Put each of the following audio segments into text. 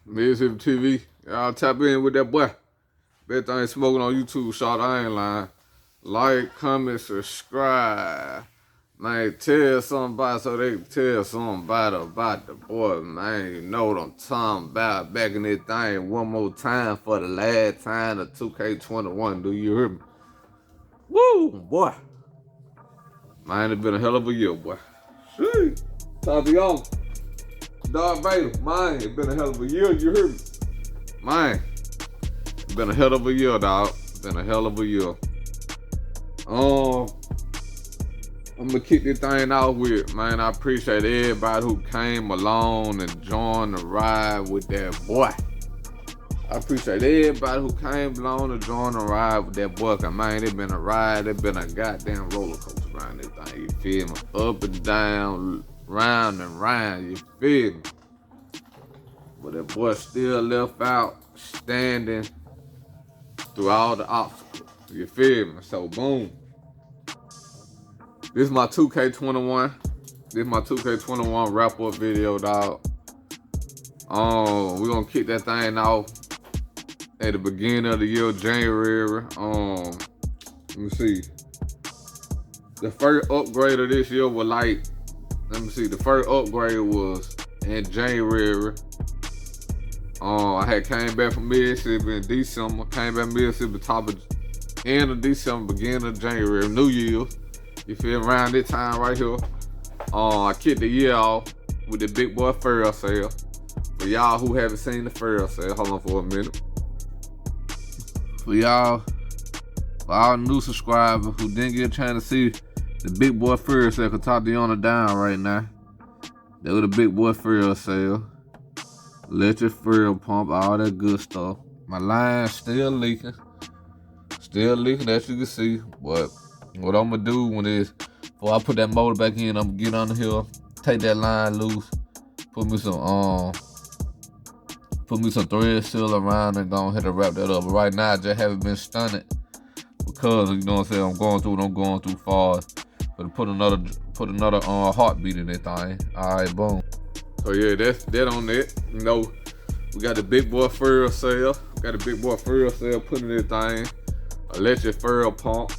Mississippi TV. Y'all tap in with that boy. Bet thing smoking on YouTube, shot. I ain't lying. Like, comment, subscribe. Man, tell somebody so they can tell somebody about the boy, man. You know what I'm talking about. Back in this thing one more time for the last time of 2K21. Do you hear me? Woo, boy. Man, it's been a hell of a year, boy. Shit. Top of y'all. Darth Vader, man, it's been a hell of a year, you hear me? Man, it's been a hell of a year, dog. It's been a hell of a year. I'm gonna kick this thing out with, man, I appreciate everybody who came along and joined the ride with that boy. I appreciate everybody who came along and joined the ride with that boy. Cause man, it been a ride, it been a goddamn roller coaster around this thing, you feel me? Up and down, round and round, you feel me? But that boy still left out standing through all the obstacles, you feel me? So boom. This is my 2K21. This is my 2K21 wrap-up video, dog. We're gonna kick that thing off at the beginning of the year, January. Let me see. The first upgrade of this year was like, let me see, the first upgrade was in January. I had came back from Mississippi in December, came back from Mississippi end of December, beginning of January, New Year's. You feel around this time right here. I kicked the year off with the Big Boy Furl sale. For y'all who haven't seen the Furl sale, hold on for a minute. For y'all, for all new subscribers who didn't get a chance to see the Big Boy Furl sale, cause Tatiana down right now. That was the Big Boy Furl sale. Electric furl pump, all that good stuff. My line's still leaking. Still leaking, as you can see. But what I'm gonna do before I put that motor back in, I'm gonna get on the hill, take that line loose, put me some thread seal around and go ahead and wrap that up. But right now I just haven't been stunted because you know what I'm saying, I'm going through what I'm going through fast. But put another heartbeat in that thing. Alright, boom. So yeah, that's that on that. You know, we got the Big Boy Furl sale. Got the Big Boy Furl sale putting this thing. Electric furl pump.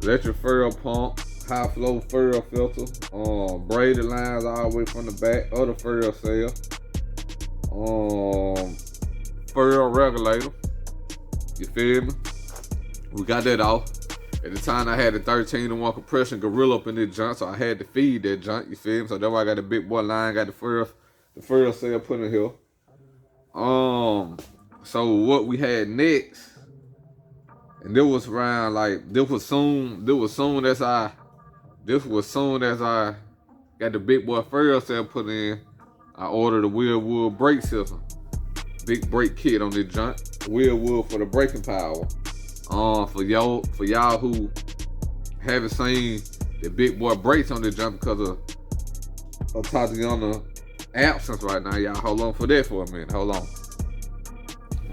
Electric furl pump. High flow furl filter. Braided lines all the way from the back of the furl sale. Furl regulator. You feel me? We got that off. At the time, I had the 13-to-1 compression gorilla up in this junk, so I had to feed that junk, you feel me? So that's why I got the Big Boy line, got the furl cell put in here. So what we had next, and this was around like this was soon as I got the Big Boy furl cell put in, I ordered a Wheelwood brake system. Big brake kit on this junk. Wheelwood for the braking power. For y'all who haven't seen the Big Boy brakes on this jump because of Tatiana absence right now, y'all hold on for that for a minute. Hold on.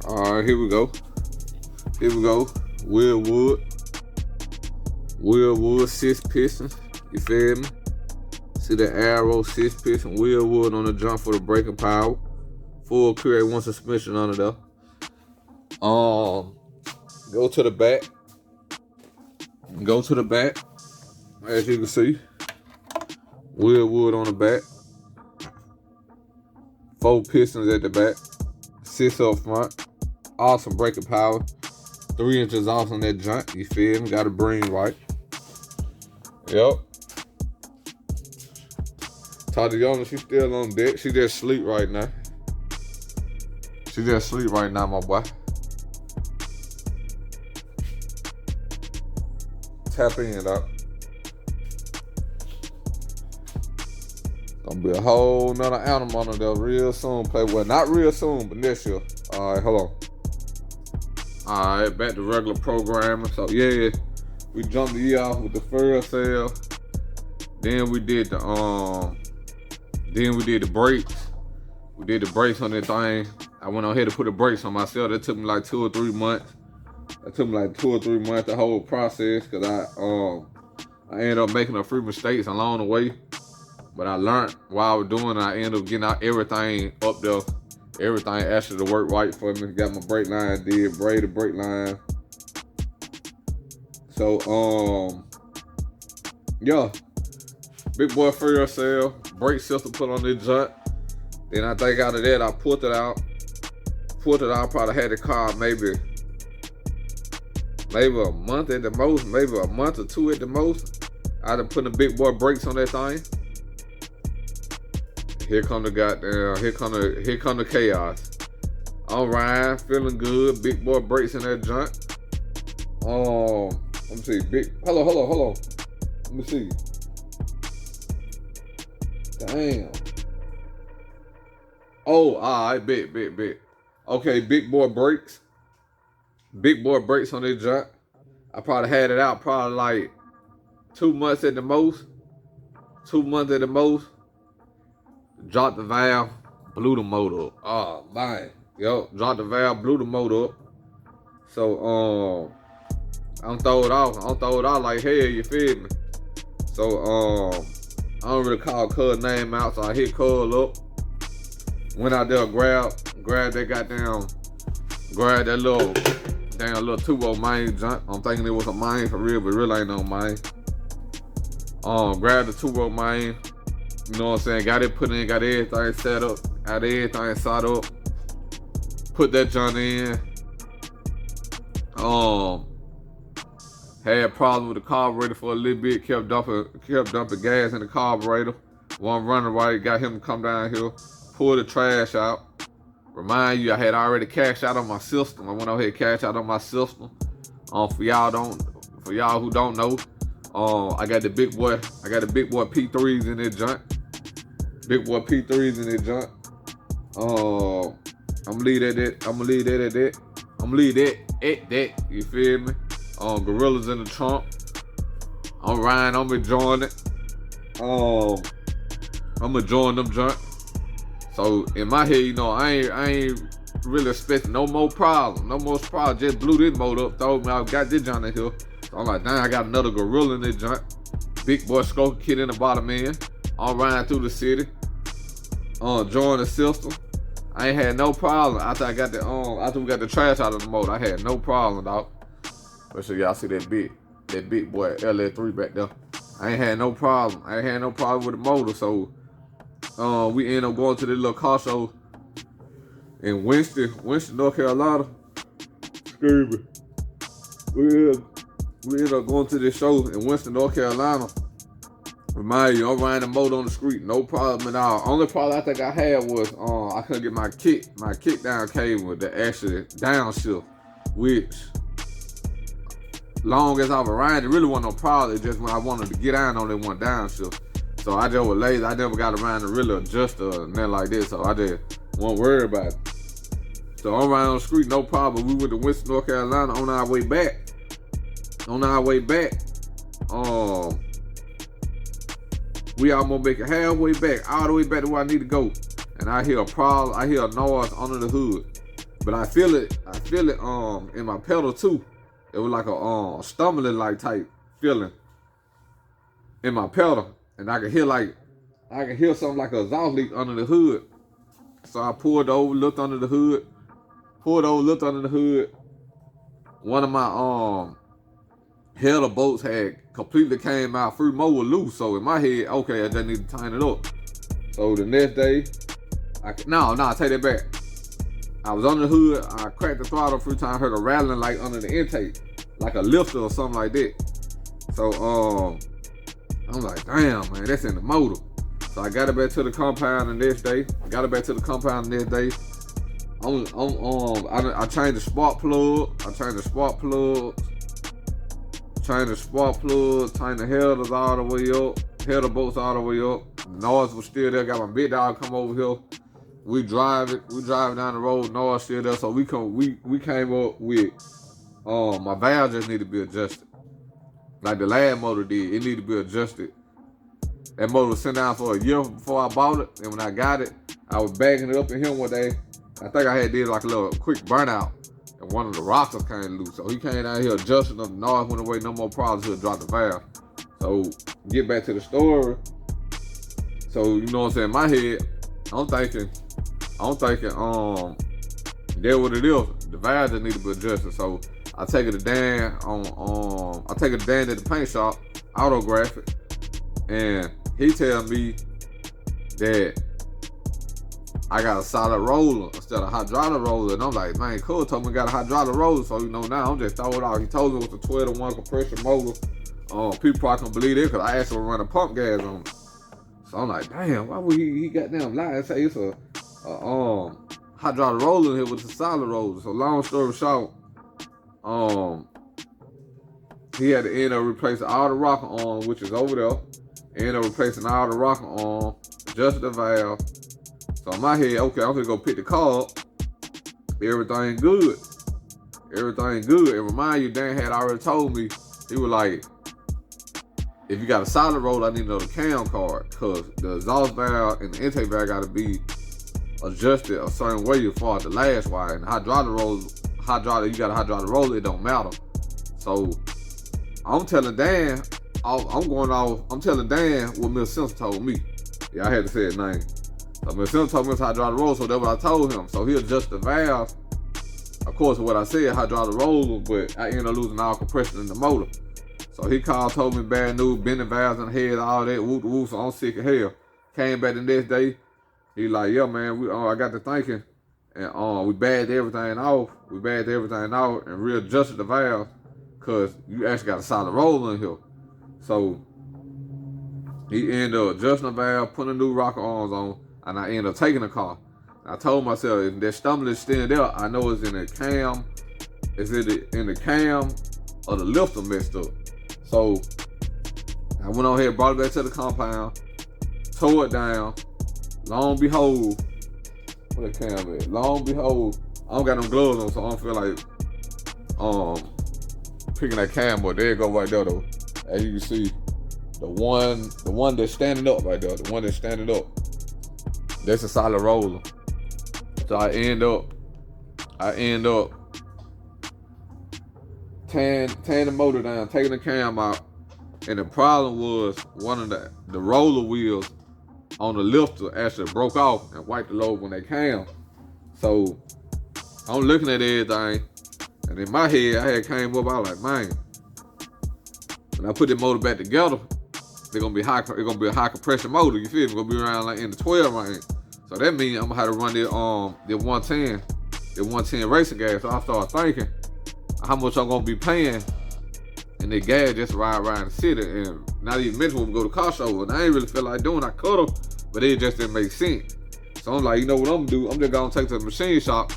Alright, here we go. Wheelwood 6 pistons. You feel me? See the arrow 6 piston Wheelwood on the jump for the braking power. Full QA1 suspension under there. Go to the back. As you can see, Wheelwood on the back. 4 pistons at the back. 6 up front. Awesome braking power. 3 inches off on that junk. You feel me? Got to bring right. Yep. Tatiana, she's still on deck. She just sleep right now. My boy. Tap in, dog. Gonna be a whole nother animal on there real soon. Well, not real soon, but next year. Alright, hold on. Alright, back to regular programming. So yeah, we jumped the year off with the furl sale. Then we did the brakes. We did the brakes on that thing. I went on ahead to put the brakes on myself. That took me like 2 or 3 months. The whole process, because I ended up making a few mistakes along the way. But I learned while I was doing it, I ended up getting out everything up there. Everything actually to work right for me. Got my brake line did, braided brake line. So, yeah. Big boy freewheel cell, brake system put on this junk. Then I think out of that, I pulled it out. Probably had the car maybe a month at the most, maybe a month or two at the most. I done put the big boy brakes on that thing. Here come the chaos. I'm riding, feeling good. Big boy brakes in that junk. Let me see. Hold on. Let me see. Damn. Oh, I bet. Okay, big boy brakes. Big boy brakes on this junk. I probably had it out probably like 2 months at the most. 2 months at the most. Dropped the valve, blew the motor up. Oh man. Yo, dropped the valve, blew the motor up. So I don't throw it off like hell, you feel me? So I don't really call Cuz name out, so I hit Cuz up. Went out there, grabbed that little turbo main junk. I'm thinking it was a main for real, but really ain't no main. Grabbed the turbo main. You know what I'm saying? Got it put in, got everything set up, got everything set up. Put that junk in. Had problems with the carburetor for a little bit. Kept dumping gas in the carburetor. Wasn't running right. Got him to come down here, pull the trash out. Remind you, I had already cashed out on my system. I went over here and cashed out on my system. For y'all who don't know, I got the big boy P3s in this junk. Big boy P3s in this junk. I'm gonna leave that at that. You feel me? Gorillas in the trunk. I'm riding. I'm enjoying it. I'm enjoying them junk. So in my head, you know, I ain't really expecting no more problems. Just blew this motor up, throw me out, got this junk in here. So I'm like, dang, I got another Gorilla in this junk. Big boy stroker kit in the bottom end. I'm riding through the city. Enjoying the system. I ain't had no problem after we got the trash out of the motor. I had no problem, dog. Make sure y'all see that big boy LS3 back there. I ain't had no problem. With the motor. So we ended up going to this little car show in Winston, North Carolina. Excuse me. We ended up going to this show in Winston, North Carolina. Remind you, I'm riding the motor on the street, no problem at all. Only problem I think I had was I couldn't get my kick down cable to actually downshift, which long as I was riding, it really wasn't no problem. It's just when I wanted to get down on it, one downshift. So I just was lazy. I never got around to really adjust or nothing like this. So I just won't worry about it. So I'm riding on the street, no problem. We went to Winston, North Carolina on our way back. We almost make it halfway back, all the way back to where I need to go. And I hear a problem, I hear a noise under the hood. But I feel it in my pedal too. It was like a stumbling like type feeling in my pedal. And I could hear something like a exhaust leak under the hood. So I pulled over, looked under the hood. One of my header bolts had completely came out, free motor loose. So in my head, okay, I just need to tighten it up. So the next day, I take that back. I was under the hood, I cracked the throttle a few times, heard a rattling like under the intake, like a lifter or something like that. So I'm like, damn man, that's in the motor. So I got it back to the compound the next day. I changed the spark plug. Changed the headers all the way up. Header bolts all the way up. The noise was still there. Got my big dog come over here. We driving down the road. Noise still there. So we came up with my valve just need to be adjusted. Like the last motor did. It needed to be adjusted. That motor was sent down for a year before I bought it. And when I got it, I was bagging it up in him one day. I think I had did like a little quick burnout. And one of the rockers came loose. So he came down here adjusting them. The noise went away, no more problems. He'll drop the valve. So get back to the story. So you know what I'm saying? In my head, I'm thinking, that what it is. The valve just need to be adjusted. So I take it to Dan I take it to Dan at the paint shop, autograph it, and he tell me that I got a solid roller instead of hydraulic roller. And I'm like, man, cool, told me I got a hydraulic roller, so now I'm just throwing it out. He told me it was a 12-to-1 compression motor. People probably can believe it because I asked him to run a pump gas on it. So I'm like, damn, why would he goddamn lie and say it's a hydraulic roller here with a solid roller? So long story short, he had to end up replacing all the rocker arm, which is over there. End up replacing all the rocker arm, adjust the valve. So in my head, okay, I'm gonna go pick the car up. Everything good. Everything good. And remind you, Dan had already told me, he was like, if you got a solid roller, I need to know the cam card, because the exhaust valve and the intake valve got to be adjusted a certain way as far as the last wire. And hydraulic, you got a hydraulic roller, it don't matter. So I'm telling Dan, I'm telling Dan what Miss Simpson told me. Yeah, I had to say his name. So Miss Simpson told me it's hydraulic roller, so that's what I told him. So he adjust the valve. Of course, what I said, hydraulic roller, but I ended up losing all compression in the motor. So he called, told me bad news, bending valves in the head, all that, whoop whoop. So I'm sick of hell. Came back the next day. He like, yeah, man, I got to thinking, and we bagged everything off. And readjusted the valve, cause you actually got a solid roller in here. So he ended up adjusting the valve, putting new rocker arms on, and I ended up taking the car. I told myself, if that stumbling is still there, I know it's in the cam. Is it in the cam or the lifter messed up? So I went on here, brought it back to the compound, tore it down. Long behold, what the cam at? Long behold, I don't got no gloves on, so I don't feel like picking that cam up. There you go right there though. As you can see, the one that's standing up right there, the one that's standing up, that's a solid roller. So I end up tearing the motor down, taking the cam out, and the problem was one of the roller wheels on the lifter actually broke off and wiped the load when they came. So I'm looking at everything, and in my head I had came up, I was like, man, when I put the motor back together, it's gonna be a high compression motor, you feel me? It's gonna be around like in the 12 range. So that means I'm gonna have to run the 110 racing gas. So I started thinking how much I'm gonna be paying and the gas just ride around the city, and not even mention when we go to car show. And I ain't really feel like doing. I could've, but it just didn't make sense. So I'm like, you know what I'm gonna do? I'm just gonna take to the machine shop,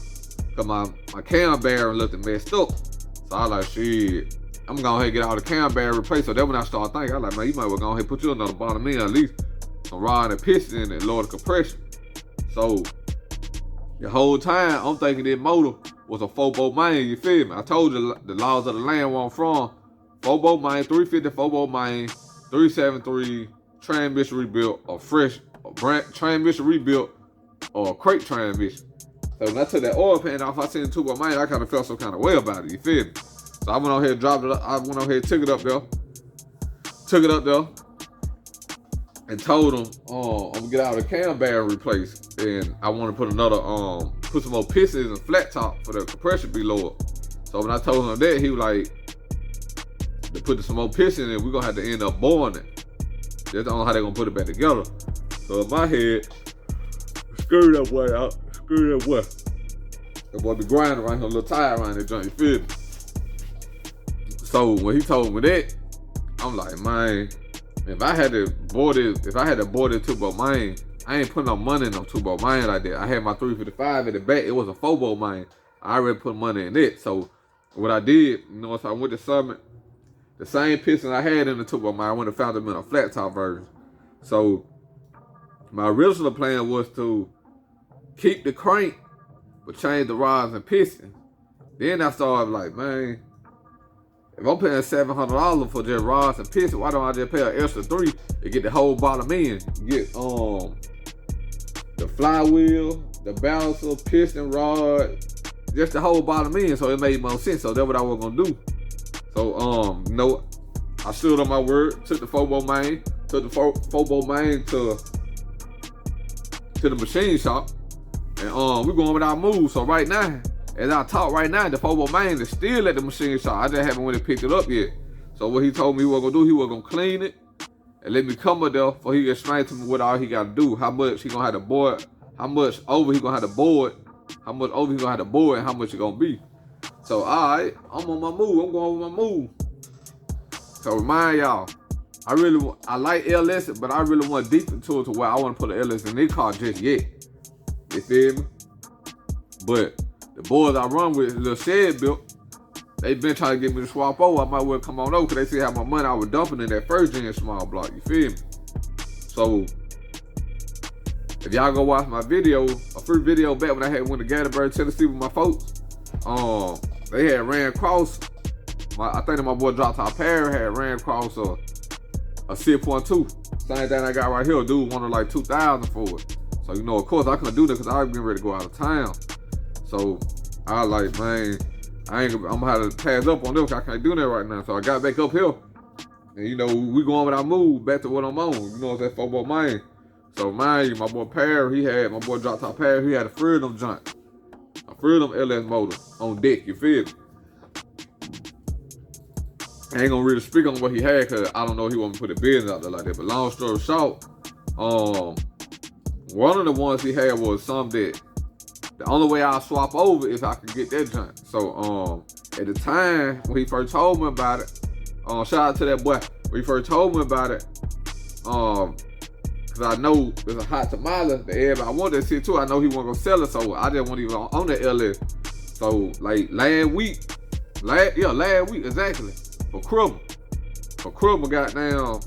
cause my cam bearing looked messed up. So I was like, shit, I'm gonna go ahead and get all the cam bearing replaced. So then when I started thinking, I was like, man, you might well go ahead and put you another bottom in, at least some rod and piston in it, lower the compression. So the whole time I'm thinking this motor was a 4-bolt main, you feel me? I told you the laws of the land where I'm from. 4-bolt main, 350 4-bolt main, 373 transmission rebuilt, or fresh transmission rebuilt, or crate transmission. So when I took that oil pan off, I seen the 2-bolt main, I kind of felt some kind of way about it, you feel me? So I went on here and dropped it up. I went on here and took it up there. And told him, I'm gonna get out of the cam bearing replaced, and I want to put another, put some more pistons and flat top for the compression to be lower. So when I told him that, he was like, to put some more pistons in, we're gonna have to end up boring it. That's how they're gonna put it back together. So in my head, screw that boy out, That boy be grinding around here, a little tire around that joint, you feel me? So when he told me that, I'm like, man, if I had to board it 2-bolt main, I ain't putting no money in no 2-bolt main like that. I had my 355 in the back. It was a 4-bolt main. I already put money in it. So what I did, so I went to Summit. The same piston I had in the 2-bolt main, I went and found them in a flat top version. So my original plan was to keep the crank, but change the rods and pistons. Then I started like, man, if I'm paying $700 for just rods and pistons, why don't I just pay an extra $3 to get the whole bottom end? Get the flywheel, the balancer, piston rod, just the whole bottom end. So it made more sense. So that's what I was gonna do. So I stood on my word, took the 4-bolt main, to to the machine shop. And we going with our moves. So right now, as I talk right now, the 4 main is still at the machine shop. I just haven't went and picked it up yet. So what he told me he was gonna do, he was gonna clean it and let me come up there for he can explain to me what all he gotta do, how much he gonna have to board, how much over he gonna have to board, how much over he gonna have to board, and how much it gonna be. So alright, I'm on my move. I'm going with my move. So remind y'all, I like LS, but I really want deep into it to where I want to put an LS in their car just yet. You feel me? But the boys I run with, little shed built, they been trying to get me to swap over. I might well come on over because they see how my money I was dumping in that first gen small block. You feel me? So if y'all go watch my video, a first video back when I had went to Gatlinburg, Tennessee with my folks, they had ran across. I think that my boy Drop Top Perry had ran across a 6.2. Same thing I got right here. Dude wanted like 2,000 for it. So, you know, of course, I couldn't do that because I was getting ready to go out of town. So, I was like, man, I'm going to have to pass up on this because I can't do that right now. So, I got back up here. And, you know, we going with our move back to what I'm on. You know, it's that 4 main. So, mind you, my boy Perry, my boy Drop Top Perry, he had a Freedom junk. A Freedom LS motor on deck, you feel me? I ain't gonna really speak on what he had because I don't know if he want to put the business out there like that. But long story short, one of the ones he had was some that the only way I'll swap over is if I could get that junk. So at the time when he first told me about it, shout out to that boy. When he first told me about it, cause I know there's a hot tamale that everybody want that shit too. I know he wasn't gonna sell it, so I just wasn't even on that LS. So like last week exactly. For Krubma, goddamn,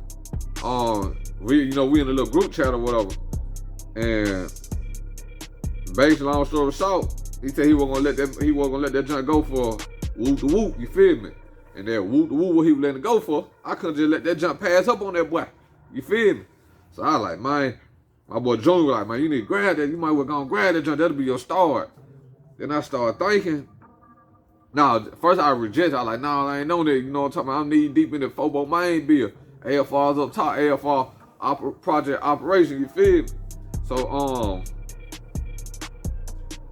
we in a little group chat or whatever, and basically, long story short, he said he wasn't gonna let that junk go for whoop the whoop, you feel me? And that whoop the whoop, what he was letting it go for, I couldn't just let that junk pass up on that boy, you feel me? So I was like, man, my boy Junior was like, man, you need to grab that, you might well go and grab that junk, that'll be your start. Then I started thinking. Now, first I rejected. I was like, no, I ain't know that. You know what I'm talking about? I'm knee deep in the 4 main bill. AFR's up top. AFR project operation. You feel me?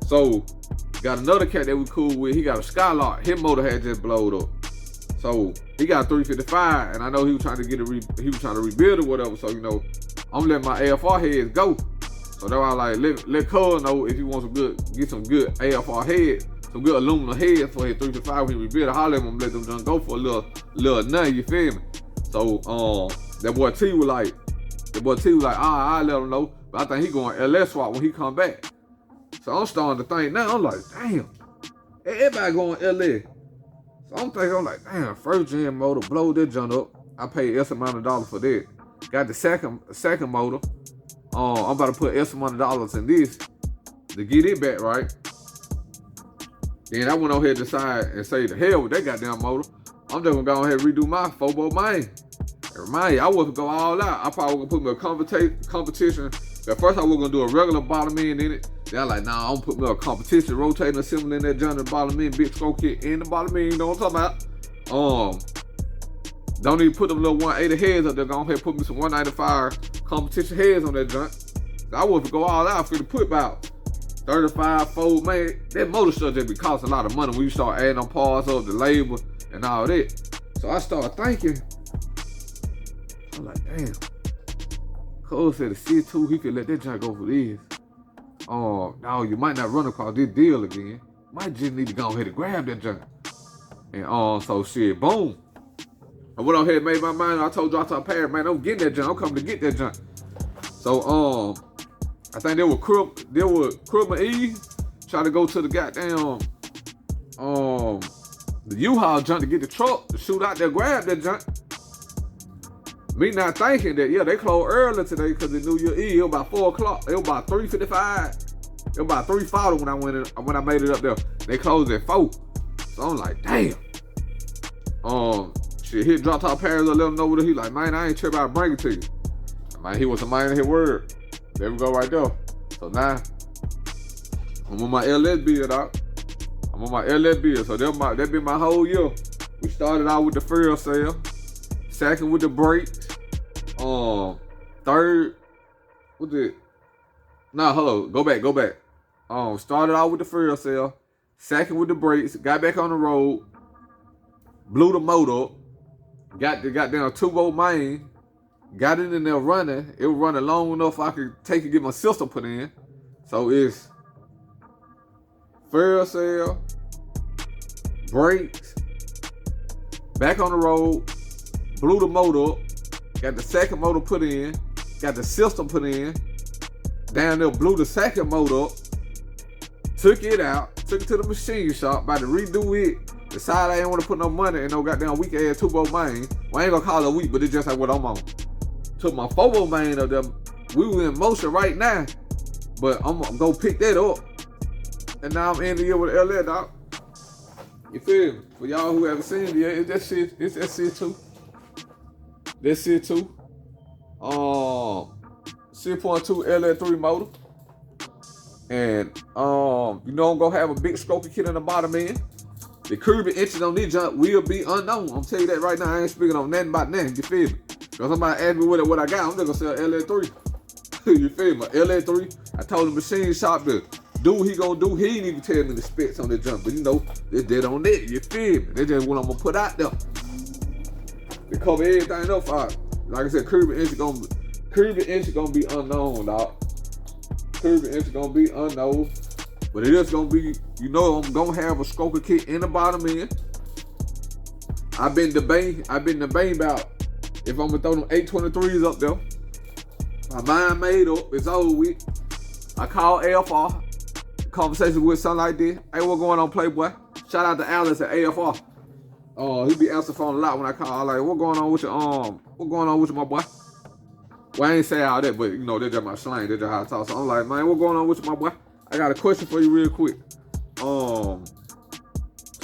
So got another cat that we cool with. He got a Skylark. His motor had just blowed up. So he got 355, and I know he was trying to rebuild or whatever. So you know, I'm letting my AFR heads go. So that's why I like let Cole know if he wants get some good AFR heads. Some good aluminum heads for his 355 when he rebuild. I holler at him, let them just go for a little nut, you feel me? So that boy T was like, I let him know, but I think he going LS swap when he come back. So I'm starting to think now, I'm like, damn, everybody going LS. So I'm like, damn, first gen motor, blow that junk up. I paid S amount of dollars for that. Got the second motor. I'm about to put S amount of dollars in this to get it back right. Then I went on here to decide and say, the hell with that goddamn motor. I'm just gonna go ahead and redo my 4 main. And remind you, I wasn't gonna go all out. I probably was gonna put me a competition. At first I was gonna do a regular bottom end in it. Then I like, nah, I'm gonna put me a competition, rotating assembly in that joint, the bottom end, big stroke kit in the bottom end, you know what I'm talking about? Don't even put them little 180 heads up there. Go ahead and put me some 195 competition heads on that joint. So I wasn't gonna go all out for the put about 35 fold, man. That motor stuff just be costing a lot of money when you start adding on parts up, the labor, and all that. So I started thinking, I'm like, damn. Cole said the C2, he could let that junk go for this. No, you might not run across this deal again. Might just need to go ahead and grab that junk. And so shit, boom. I went on ahead and made my mind. I told Drop Top Perry, man, I'm getting that junk. I'm coming to get that junk. So I think there was Krubma E trying to go to the goddamn the U-Haul junk to get the truck to shoot out there, grab that junk. Me not thinking that, yeah, they closed early today because of New Year Eve. It was about 4 o'clock. It was about 3:55. It was about 3:40 when I made it up there. They closed at 4. So I'm like, damn. Shit, hit Drop Top Perry, let him know what he like, man, I ain't tripping, I'll bring it to you. Man, he was a man of his word. There we go right there. So now, I'm on my LS build out. So that been my whole year. We started out with the fuel cell. Second with the brakes. Third with the Nah, hello, go back. Started out with the fuel cell, second with the brakes, got back on the road, blew the motor up, got the goddamn 2-volt main, got it in there running. It was running long enough I could take and get my system put in. So it's fuel cell, brakes, back on the road, blew the motor up, got the second motor put in, got the system put in, down there blew the second motor up, took it out, took it to the machine shop, about to redo it, decided I didn't want to put no money in no goddamn weak ass 2-volt main. Well, I ain't gonna call it a week, but it's just like what I'm on. Took my 4-volt main up there. We were in motion right now, but I'm gonna go pick that up. And now I'm in the year with LA, dog. You feel me? For y'all who haven't seen it yet, it's that shit too. That shit too. 6.2 LA3 motor. And you know I'm gonna have a big stroker kit in the bottom end. The cubic inches on this junk will be unknown. I'm telling you that right now. I ain't speaking on nothing about nothing. You feel me? Cause somebody asked me what I got, I'm just gonna sell LA3. You feel me? LA3. I told the machine shop to do what he gonna do. He didn't even tell me the specs on the junk, but you know, it's dead on that. You feel me? That's just what I'm gonna put out there. To cover everything up. Like I said, cubic inch gonna be unknown, dog. Cubic inch gonna be unknown. But it is gonna be, you know, I'm gonna have a stroker kit in the bottom end. I've been debating about if I'm gonna throw them 823s up there. My mind made up, it's over with. I called AFR, conversation with something like this. Hey, what going on, Playboy? Shout out to Alice at AFR. He be answering phone a lot when I call. I'm like, what going on with you, my boy? Well, I ain't say all that, but you know, that's just my slang, that's just how I talk. So I'm like, man, what going on with you, my boy? I got a question for you real quick. So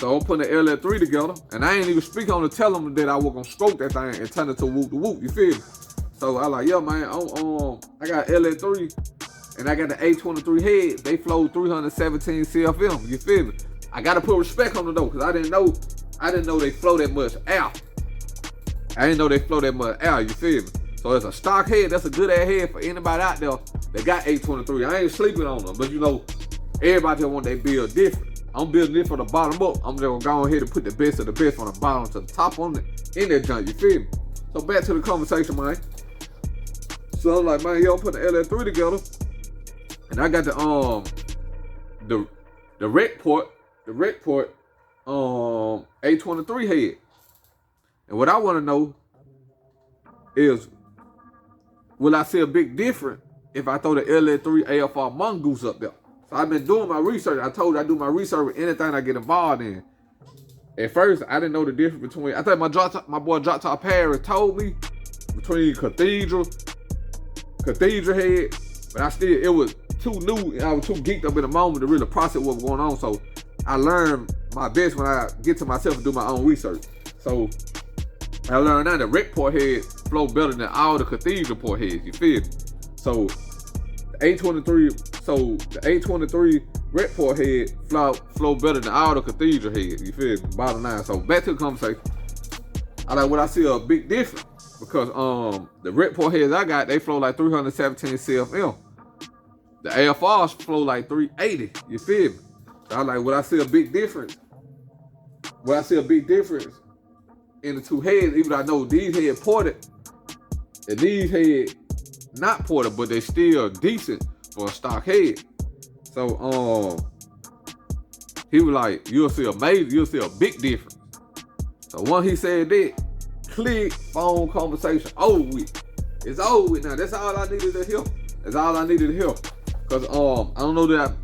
I'm putting the LA3 together, and I ain't even speak on to tell them that I was gonna stroke that thing and turn it to whoop the whoop. You feel me? So I like, yeah, man. I got LA3, and I got the A23 head. They flow 317 CFM. You feel me? I gotta put respect on it though, cause I didn't know they flow that much air. I didn't know they flow that much air. You feel me? So it's a stock head. That's a good ass head for anybody out there that got A23. I ain't sleeping on them, but you know, everybody just want they build different. I'm building it from the bottom up. I'm just gonna go ahead and put the best of the best from the bottom to the top on it in that junk. You feel me? So back to the conversation, man. So I'm like, man, yo, put the LA3 together, and I got the rec port A23 head. And what I want to know is, will I see a big difference if I throw the LA3 AFR Mongoose up there? So I've been doing my research. I told you I do my research with anything I get involved in. At first, I didn't know the difference between, I think my boy Drop Top Paris told me, between cathedral head, but it was too new, and I was too geeked up in the moment to really process what was going on. So I learned my best when I get to myself and do my own research. So I learned now that rec port head flow better than all the cathedral port heads. You feel me? So the A23 rec port head flow better than all the cathedral heads. You feel me? Bottom line. So back to the conversation. I see a big difference because the rec port heads I got, they flow like 317 CFM. The AFRs flow like 380. You feel me? So would I see a big difference? Would I see a big difference in the two heads? Even though I know these head ported and these head not ported, but they still decent for a stock head. So he was like, you'll see a big difference. So once he said that, click, phone conversation over with. It's over with now. That's all I needed to hear. Cause I don't know that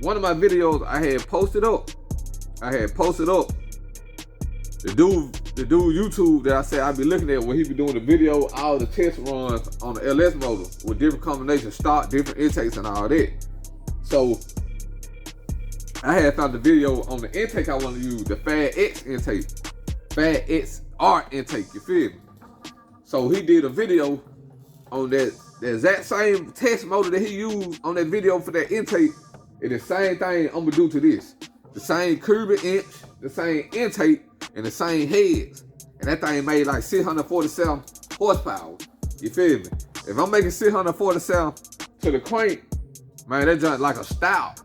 one of my videos I had posted up. The dude YouTube that I said I'd be looking at when he be doing the video, all the test runs on the LS motor with different combinations, stock, different intakes and all that. So I had found the video on the intake I want to use, the Fad X intake, Fad XR intake, you feel me? So he did a video on that exact same test motor that he used on that video for that intake. It's the same thing I'm gonna do to this. The same cubic inch, the same intake, and the same heads. And that thing made like 647 horsepower. You feel me? If I'm making 647 to the crank Man, that junk like a stout.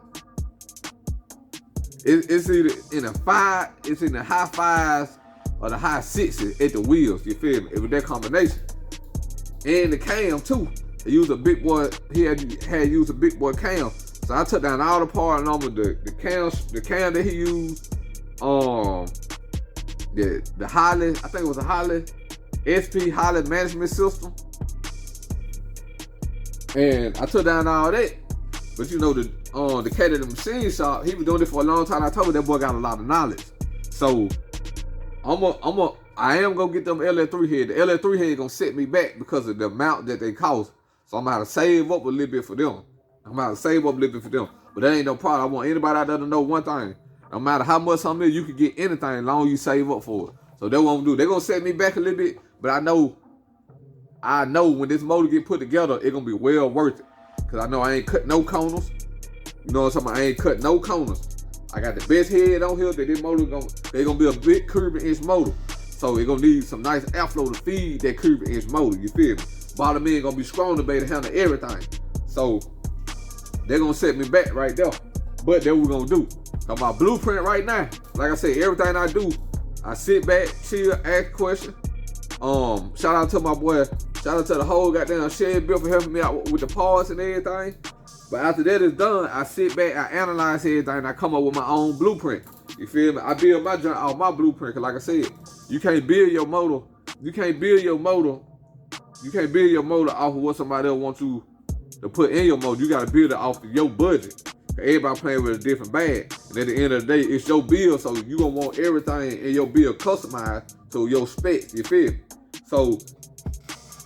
It's either in the high fives or the high sixes at the wheels, you feel me? It was that combination. And the cam too. He used a big boy, he had used a big boy cam. So I took down all the part number, the cam that he used, the Holley, I think it was a Holley, SP Holley management system. And I took down all that. But you know, the cat at the machine shop, he been doing it for a long time. I told you that boy got a lot of knowledge. So I am gonna get them LS3 head. The LS3 head gonna set me back because of the amount that they cost. So I'm gonna have to save up a little bit for them. But that ain't no problem. I want anybody out there to know one thing. No matter how much something is, you can get anything as long as you save up for it. So they won't do. They're gonna set me back a little bit, but I know when this motor get put together, it's gonna be well worth it. Cause I know I ain't cut no corners. You know what I'm talking about? I ain't cut no corners. I got the best head on here that this motor gonna be a big curving inch motor. So it's gonna need some nice airflow to feed that curving inch motor, you feel me? Bottom end gonna be strong to be able to handle everything. So they're gonna set me back right there. But that's what we're gonna do. So my blueprint right now, like I said, everything I do, I sit back, chill, ask questions. Shout out to my boy, shout out to the whole goddamn shed bill for helping me out with the parts and everything. But after that is done, I sit back, I analyze everything, and I come up with my own blueprint. You feel me? I build my junk off my blueprint, cause like I said, you can't build your motor off of what somebody else wants you to put in your motor. You gotta build it off of your budget. Everybody playing with a different bag. And at the end of the day, it's your build, so you gonna want everything in your build customized to your specs, you feel me? So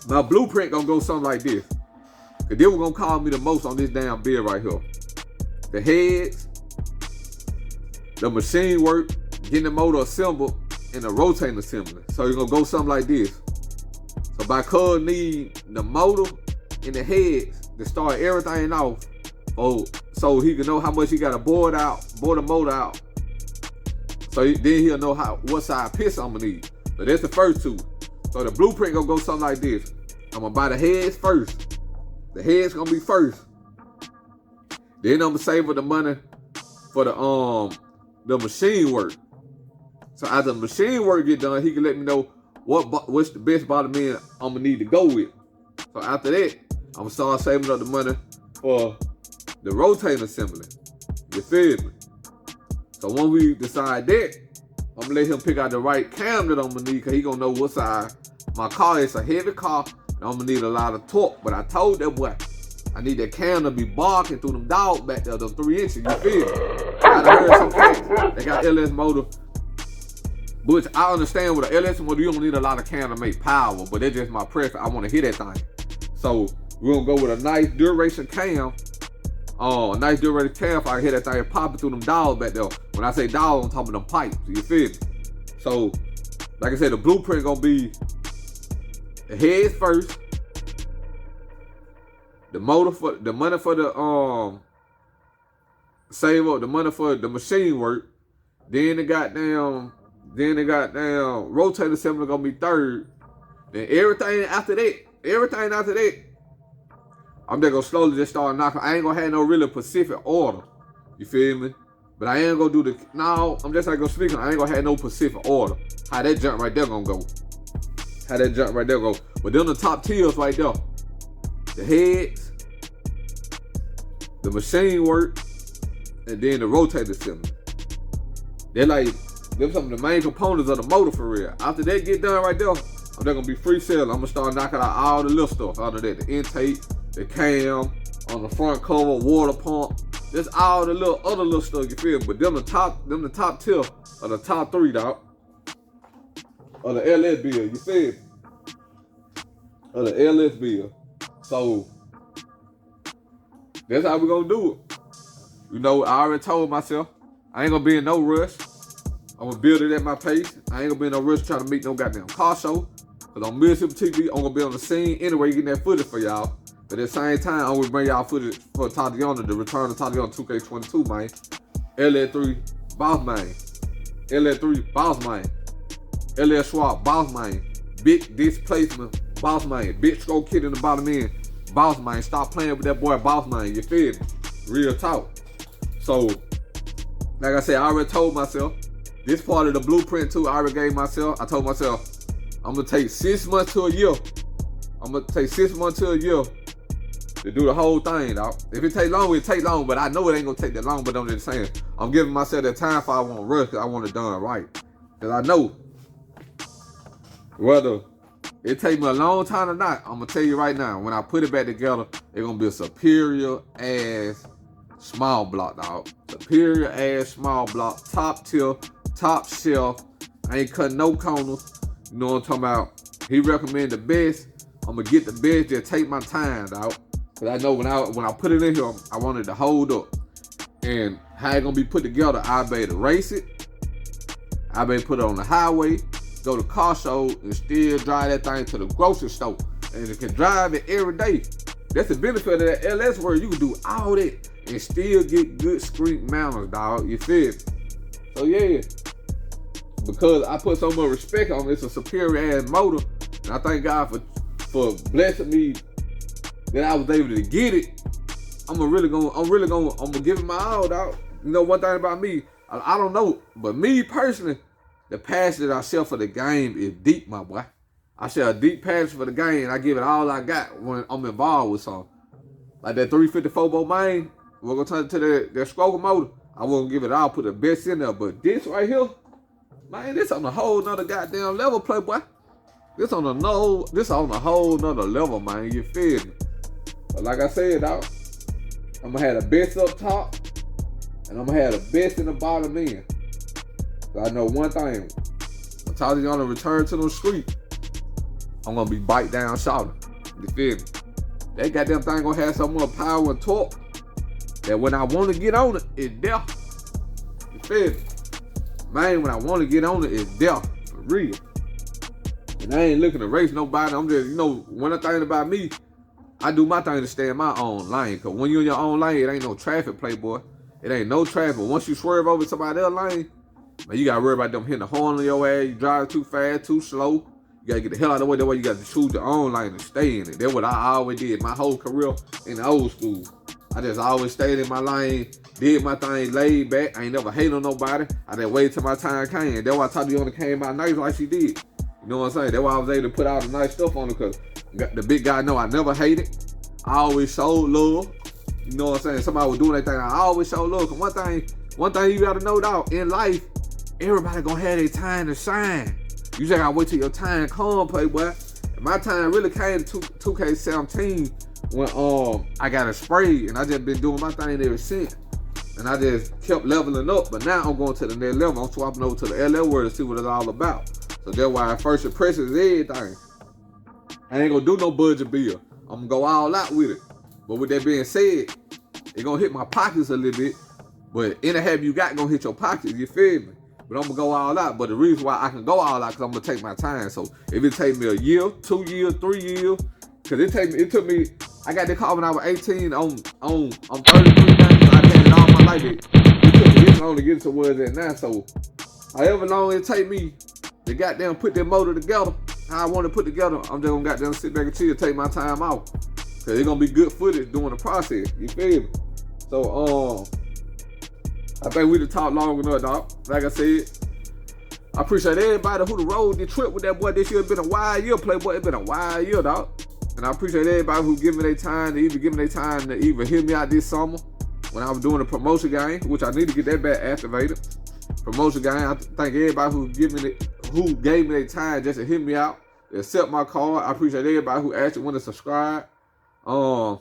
my blueprint gonna go something like this. Cause they were gonna call me the most on this damn build right here. The heads, the machine work, getting the motor assembled, and the rotating assembly. So you're gonna go something like this. So by cuz need the motor and the heads to start everything off. So he can know how much he gotta bore the motor out. So then he'll know what size piston I'm gonna need. So that's the first two. So the blueprint gonna go something like this. I'm gonna buy the heads first. The heads gonna be first. Then I'm gonna save the money for the machine work. So after the machine work get done, he can let me know what's the best bottom end I'm gonna need to go with. So after that, I'm gonna start saving up the money for the rotating assembly. You feel me? So when we decide that, I'm gonna let him pick out the right cam that I'm gonna need, cause he gonna know what size. My car is a heavy car, and I'm gonna need a lot of torque. But I told that boy, I need that cam to be barking through them dogs back there, them 3 inches, you feel me? I done heard some cats, they got LS motor, which I understand with an LS motor, you don't need a lot of cam to make power, but that's just my preference. I wanna hit that thing. So we're gonna go with a nice duration cam. A nice duration cam if I hit that thing popping through them dogs back there. When I say dogs, I'm talking them pipes, you feel me? So, like I said, the blueprint gonna be the heads first, the money for the save up the money for the machine work, then the goddamn rotator assembly gonna be third. Then everything after that, I'm just gonna slowly just start knocking. I ain't gonna have no really specific order. You feel me? But I ain't gonna do I'm just like gonna speak on. I ain't gonna have no specific order. How that jump right there gonna go. But then the top tiers right there. The heads, the machine work, and then the rotator assembly. They're some of the main components of the motor for real. After that get done right there, I'm just gonna be free selling. I'm gonna start knocking out all the little stuff out of that. The intake, the cam, on the front cover, water pump. That's all the other little stuff, you feel me? But them the top tier of the top 3, dog. Of the LS bill, you feel me? Of the LS bill. So that's how we gonna do it. You know, I already told myself I ain't gonna be in no rush. I'm gonna build it at my pace. I ain't gonna be in no rush trying to meet no goddamn car show. Cause on Mississippi TV, I'm gonna be on the scene anyway, getting that footage for y'all. But at the same time, I'm gonna bring y'all footage for Tatiana, the return of Tatiana 2K22, man. LS3, boss man. LS3, boss man. LS Schwab, boss man. Big displacement, boss man. Big stroke kit in the bottom end, boss man. Stop playing with that boy, boss man. You feel me? Real talk. So, like I said, I already told myself, this part of the blueprint too, I already gave myself. I told myself, I'm going to take 6 months to a year. I'm going to take 6 months to a year to do the whole thing, dog. If it take long, it take long, but I know it ain't going to take that long, but I'm just saying, I'm giving myself that time for I want to rush because I want it done right. Because I know whether it take me a long time or not, I'm going to tell you right now, when I put it back together, it's going to be a superior ass small block, dog. Superior ass small block, top tier, top shelf. I ain't cutting no corners. You know what I'm talking about? He recommend the best. I'm gonna get the best. Just take my time, dog. Cause I know when I put it in here, I wanted to hold up. And how it gonna be put together? I better race it. I better put it on the highway, go to car show, and still drive that thing to the grocery store. And it can drive it every day. That's the benefit of that LS where you can do all that and still get good street manners, dog. You feel me? So yeah, because I put so much respect on it, it's a superior ass motor, and I thank God for blessing me that I was able to get it. I'm gonna give it my all, dog. You know one thing about me, I don't know, but me personally, the passion that I share for the game is deep, my boy. I share a deep passion for the game, and I give it all I got when I'm involved with something. Like that 354 boat main, we're gonna turn it to that Scroker motor. I won't give it all, put the best in there, but this right here, man, this on a whole nother goddamn level, playboy. This on a whole nother level, man. You feel me? But like I said, dog, I'm gonna have the best up top, and I'm gonna have the best in the bottom end. So I know one thing. I'm telling you, on the return to the street, I'm gonna be bite down shouting. You feel me? That goddamn thing gonna have so much power and torque that when I want to get on it, it's there. You feel me? Man, when I want to get on it, it's there. For real. And I ain't looking to race nobody. I'm just, one thing about me, I do my thing to stay in my own lane. Because when you're in your own lane, it ain't no traffic, playboy. It ain't no traffic. Once you swerve over somebody else's lane, man, you got to worry about them hitting the horn on your ass. You drive too fast, too slow. You got to get the hell out of the way. That way you got to choose your own lane and stay in it. That's what I always did my whole career in the old school. I just always stayed in my lane, did my thing, laid back. I ain't never hate on nobody. I just waited till my time came. That's why Tatiana came out nice like she did. You know what I'm saying? That's why I was able to put all the nice stuff on her, because the big guy know I never hated. I always showed love. You know what I'm saying? Somebody was doing that thing, I always showed love. Cause one thing you gotta know, dog, in life, everybody gonna have their time to shine. You just gotta wait till your time come, playboy. And my time really came to 2K17 when I got a spray, and I just been doing my thing ever since. And I just kept leveling up, but now I'm going to the next level. I'm swapping over to the LL world to see what it's all about. So that's why first impression is everything. I ain't gonna do no budget bill. I'm gonna go all out with it. But with that being said, it gonna hit my pockets a little bit. But any habit you got gonna hit your pockets, you feel me? But I'm gonna go all out. But the reason why I can go all out, because I'm gonna take my time. So if it take me a year, 2 years, 3 years, because it took me, I got the car when I was 18 on 33 now, so I had it all my life. It took me this long to get to where it's at now. So however long it take me to goddamn put that motor together, how I want to put together, I'm just gonna goddamn sit back and chill, take my time off. Cause it's gonna be good footage during the process. You feel me? So I think we done talked long enough, dog. Like I said, I appreciate everybody who rode the trip with that boy this year. It's been a wild year, playboy. It's been a wild year, dog. And I appreciate everybody who give me their time to even hear me out this summer when I was doing the promotion game, which I need to get that back activated. Promotion game. I thank everybody who gave me their time just to hear me out, to accept my call. I appreciate everybody who actually went to subscribe. And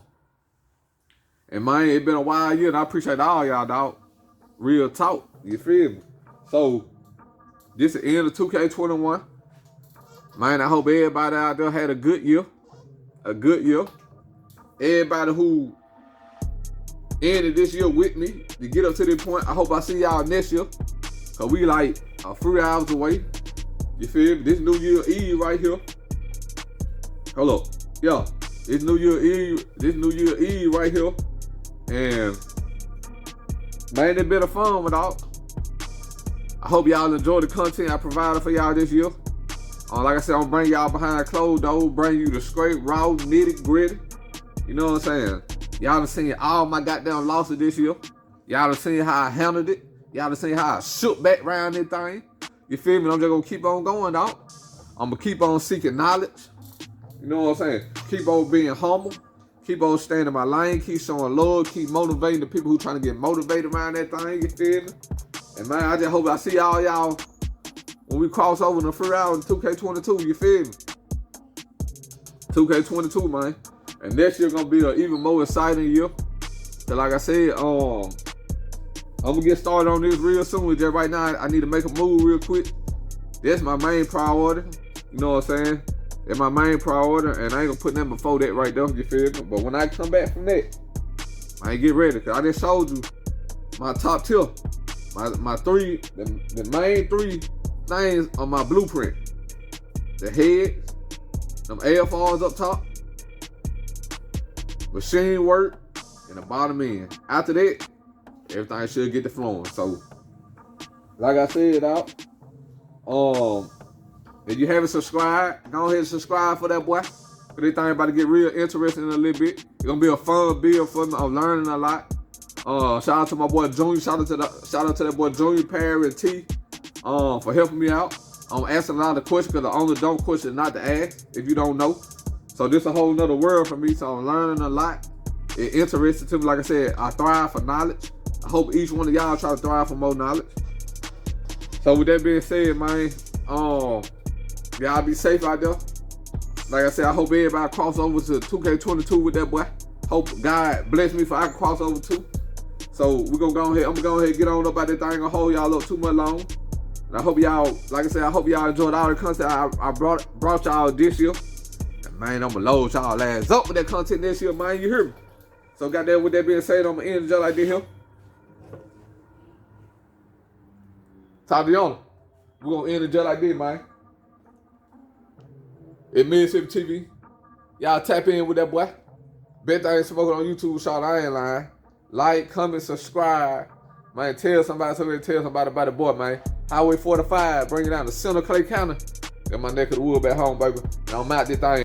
man, it's been a wild year, and I appreciate all y'all, dog. Real talk, you feel me? So this is the end of 2K21. Man, I hope everybody out there had a good year. A good year. Everybody who ended this year with me to get up to this point, I hope I see y'all next year. Cause we like a few hours away. You feel me? This New Year Eve right here. Hold up. Yeah. This New Year Eve right here. And man, it's been a fun one, dog. I hope y'all enjoy the content I provided for y'all this year. Like I said, I'm gonna bring y'all behind closed doors, bring you the straight, raw, nitty gritty. You know what I'm saying? Y'all done seen all my goddamn losses this year. Y'all done seen how I handled it. Y'all done seen how I shook back around this thing. You feel me? I'm just gonna keep on going, dog. I'm gonna keep on seeking knowledge. You know what I'm saying? Keep on being humble. Keep on staying in my lane. Keep showing love. Keep motivating the people who trying to get motivated around that thing. You feel me? And man, I just hope I see all y'all when we cross over in the free hour in 2K22. You feel me? 2K22, man. And next year gonna be an even more exciting year. So like I said, I'm gonna get started on this real soon. Just right now, I need to make a move real quick. That's my main priority. You know what I'm saying? That's my main priority, and I ain't gonna put nothing before that right there. You feel me? But when I come back from that, I ain't get ready, cause I just showed you my top tier, my three, the main three things on my blueprint: the heads, them AFRs up top, machine work, and the bottom end. After that, everything should get to flowing. So, like I said, out. If you haven't subscribed, go ahead and subscribe for that boy. Cause this thing about to get real interesting in a little bit. It's gonna be a fun build for me. I'm learning a lot. Shout out to my boy Junior. Shout out to that boy Junior, Perry, and T, for helping me out. I'm asking a lot of questions because the only dumb question not to ask if you don't know. So this a whole nother world for me. So I'm learning a lot. It's interesting to me. Like I said, I thrive for knowledge. I hope each one of y'all try to thrive for more knowledge. So with that being said, man, y'all be safe out there. Like I said, I hope everybody cross over to 2K22 with that boy. Hope God bless me for I can cross over too. So we're gonna go ahead. I'm gonna go ahead and get on up out that thing. I ain't gonna hold y'all up too much long. And I hope y'all, like I said, I hope y'all enjoyed all the content I brought y'all this year. And man, I'm gonna load y'all ass up with that content this year, man. You hear me? So goddamn, with that being said, I'm gonna end just like this here. Tatiana, we're gonna end it just like this, man. It's Mississippi TV. Y'all tap in with that boy. Bet I ain't smoking on YouTube, shot. I ain't lying. Like, comment, subscribe. Man, tell somebody about the boy, man. Highway 45, bring it down to Center Clay County. Got my neck of the wood back home, baby. And I'm out this thing.